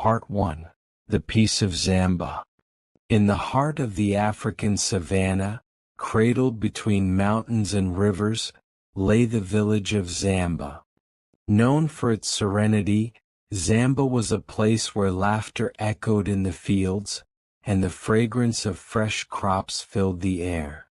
Part 1. The Peace of Zamba. In the heart of the African savannah, cradled between mountains and rivers, lay the village of Zamba. Known for its serenity, Zamba was a place where laughter echoed in the fields, and the fragrance of fresh crops filled the air.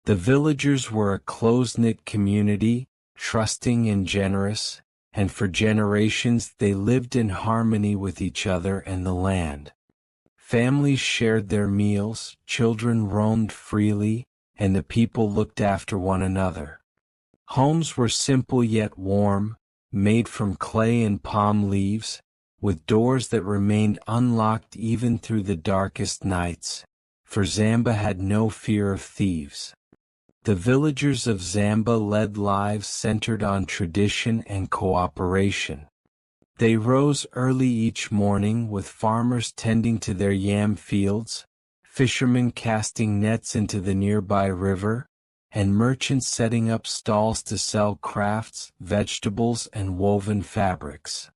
The villagers were a close-knit community, trusting and generous, and for generations they lived in harmony with each other and the land. Families shared their meals, children roamed freely, and the people looked after one another. Homes were simple yet warm, made from clay and palm leaves, with doors that remained unlocked even through the darkest nights, for Zamba had no fear of thieves. The villagers of Zamba led lives centered on tradition and cooperation. They rose early each morning with farmers tending to their yam fields, fishermen casting nets into the nearby river, and merchants setting up stalls to sell crafts, vegetables, and woven fabrics.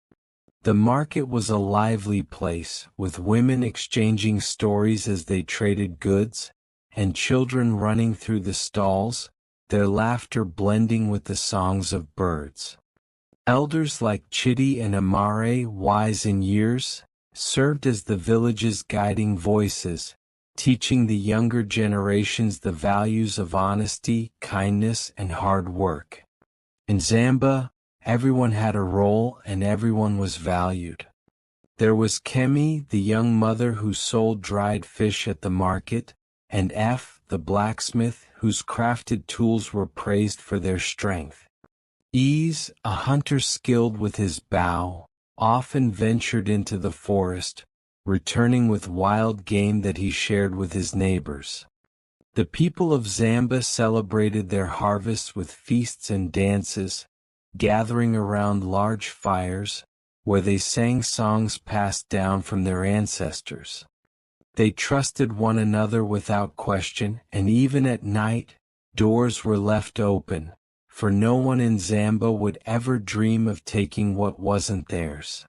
The market was a lively place, with women exchanging stories as they traded goods, and children running through the stalls, their laughter blending with the songs of birds. Elders like Chidi and Amare, wise in years, served as the village's guiding voices, teaching the younger generations the values of honesty, kindness, and hard work. In Zamba, everyone had a role and everyone was valued. There was Kemi, the young mother who sold dried fish at the market, and F, the blacksmith, whose crafted tools were praised for their strength. Ease, a hunter skilled with his bow, often ventured into the forest, returning with wild game that he shared with his neighbors. The people of Zamba celebrated their harvests with feasts and dances, gathering around large fires, where they sang songs passed down from their ancestors. They trusted one another without question, and even at night, doors were left open, for no one in Zamba would ever dream of taking what wasn't theirs.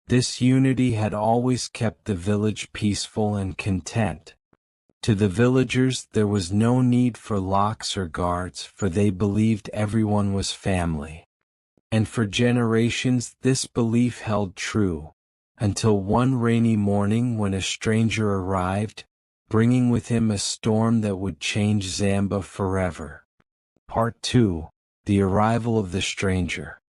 This unity had always kept the village peaceful and content. To the villagers there was no need for locks or guards, for they believed everyone was family. And for generations this belief held true, until one rainy morning when a stranger arrived, bringing with him a storm that would change Zamba forever. Part 2. The Arrival of the Stranger.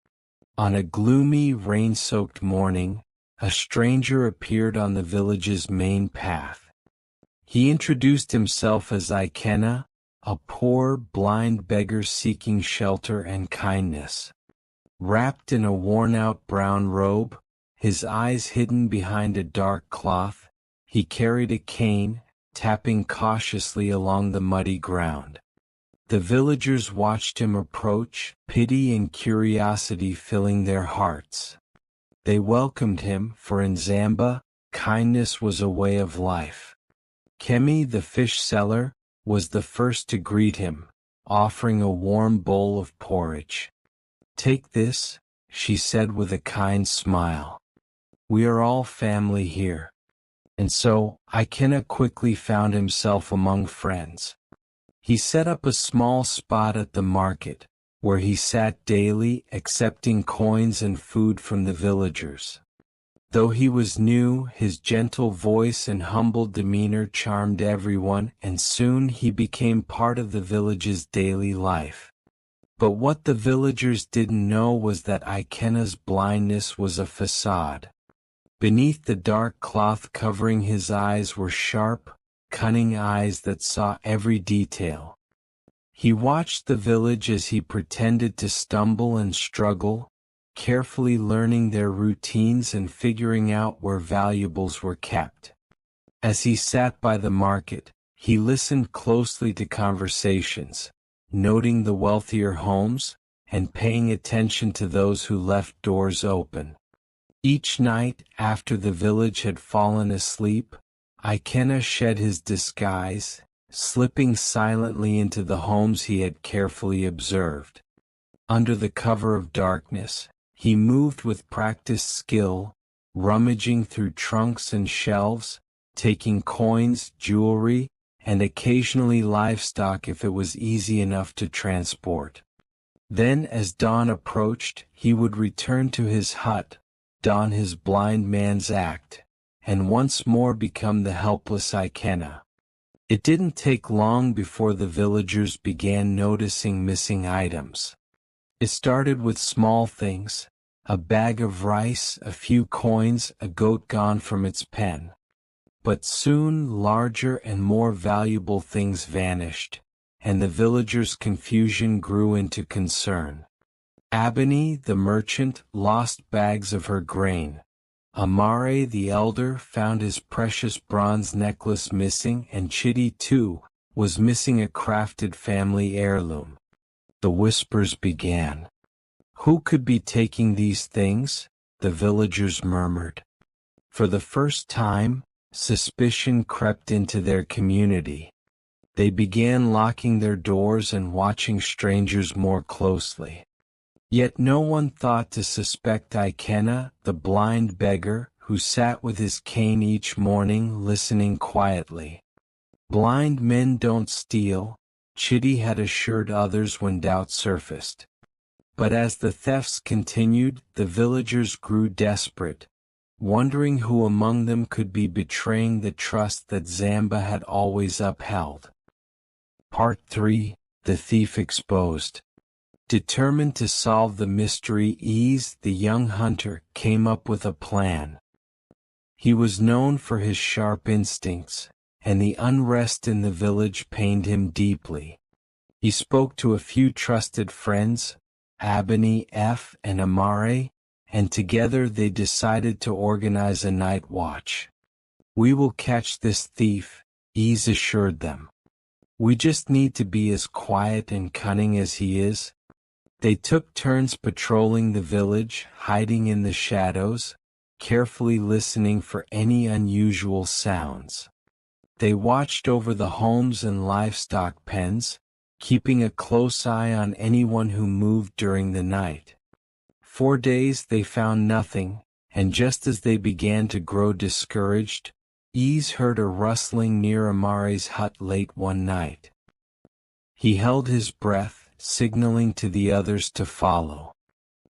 On a gloomy, rain-soaked morning, a stranger appeared on the village's main path. He introduced himself as Ikena, a poor, blind beggar seeking shelter and kindness. Wrapped in a worn-out brown robe, his eyes hidden behind a dark cloth, he carried a cane, tapping cautiously along the muddy ground. The villagers watched him approach, pity and curiosity filling their hearts. They welcomed him, for in Zamba, kindness was a way of life. Kemi, the fish seller, was the first to greet him, offering a warm bowl of porridge. "Take this," she said with a kind smile. "We are all family here." And so, Ikena quickly found himself among friends. He set up a small spot at the market, where he sat daily accepting coins and food from the villagers. Though he was new, his gentle voice and humble demeanor charmed everyone, and soon he became part of the village's daily life. But what the villagers didn't know was that Ikena's blindness was a facade. Beneath the dark cloth covering his eyes were sharp, cunning eyes that saw every detail. He watched the village as he pretended to stumble and struggle, carefully learning their routines and figuring out where valuables were kept. As he sat by the market, he listened closely to conversations, noting the wealthier homes, and paying attention to those who left doors open. Each night, after the village had fallen asleep, Ikena shed his disguise, slipping silently into the homes he had carefully observed. Under the cover of darkness, he moved with practiced skill, rummaging through trunks and shelves, taking coins, jewelry, and occasionally livestock if it was easy enough to transport. Then as dawn approached, he would return to his hut, don his blind man's act, and once more become the helpless Ikena. It didn't take long before the villagers began noticing missing items. It started with small things, a bag of rice, a few coins, a goat gone from its pen. But soon larger and more valuable things vanished, and the villagers' confusion grew into concern. Abony, the merchant, lost bags of her grain. Amare, the elder, found his precious bronze necklace missing, and Chitty, too, was missing a crafted family heirloom. The whispers began. Who could be taking these things? The villagers murmured. For the first time, suspicion crept into their community. They began locking their doors and watching strangers more closely. Yet no one thought to suspect Ikena, the blind beggar, who sat with his cane each morning listening quietly. Blind men don't steal, Chitty had assured others when doubt surfaced. But as the thefts continued, the villagers grew desperate, wondering who among them could be betraying the trust that Zamba had always upheld. Part 3: The Thief Exposed. Determined to solve the mystery, Ease, the young hunter, came up with a plan. He was known for his sharp instincts, and the unrest in the village pained him deeply. He spoke to a few trusted friends, Abony, F, and Amare, and together they decided to organize a night watch. "We will catch this thief," Ease assured them. "We just need to be as quiet and cunning as he is." They took turns patrolling the village, hiding in the shadows, carefully listening for any unusual sounds. They watched over the homes and livestock pens, keeping a close eye on anyone who moved during the night. 4 days they found nothing, and just as they began to grow discouraged, Ease heard a rustling near Amare's hut late one night. He held his breath, signaling to the others to follow.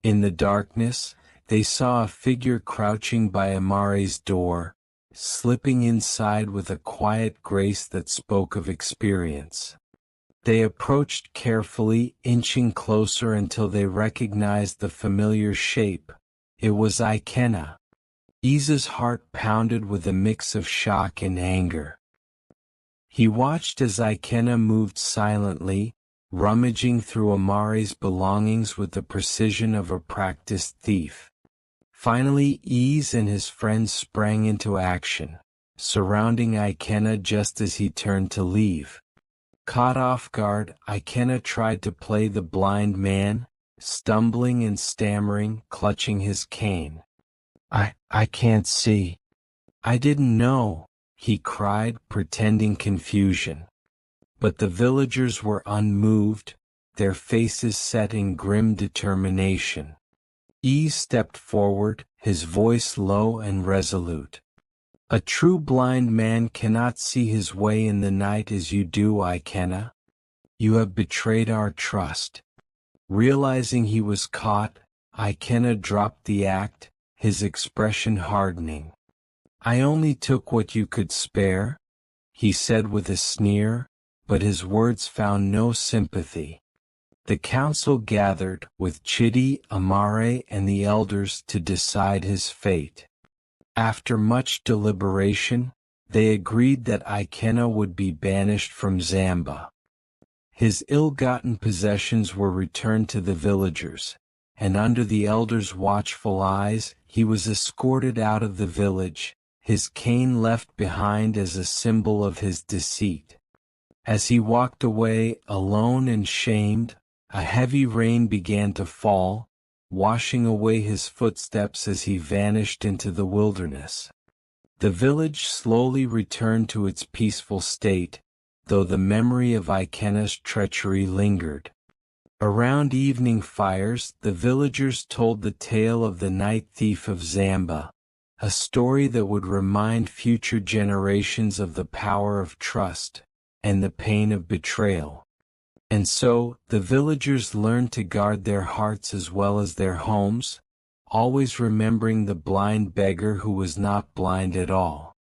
In the darkness, they saw a figure crouching by Amare's door, slipping inside with a quiet grace that spoke of experience. They approached carefully, inching closer until they recognized the familiar shape. It was Ikena. Ease's heart pounded with a mix of shock and anger. He watched as Ikena moved silently, rummaging through Amare's belongings with the precision of a practiced thief. Finally, Ease and his friends sprang into action, surrounding Ikena just as he turned to leave. Caught off guard, Ikena tried to play the blind man, stumbling and stammering, clutching his cane. I can't see. I didn't know," he cried, pretending confusion. But the villagers were unmoved, their faces set in grim determination. Ease stepped forward, his voice low and resolute. "A true blind man cannot see his way in the night as you do, Ikena. You have betrayed our trust." Realizing he was caught, Ikena dropped the act, his expression hardening. "I only took what you could spare," he said with a sneer, but his words found no sympathy. The council gathered, with Chitty, Amare, and the elders to decide his fate. After much deliberation, they agreed that Ikena would be banished from Zamba. His ill-gotten possessions were returned to the villagers, and under the elders' watchful eyes, he was escorted out of the village, his cane left behind as a symbol of his deceit. As he walked away, alone and shamed, a heavy rain began to fall, washing away his footsteps as he vanished into the wilderness. The village slowly returned to its peaceful state, though the memory of Ikena's treachery lingered. Around evening fires, the villagers told the tale of the Night-Thief of Zamba, a story that would remind future generations of the power of trust and the pain of betrayal. And so, the villagers learned to guard their hearts as well as their homes, always remembering the blind beggar who was not blind at all.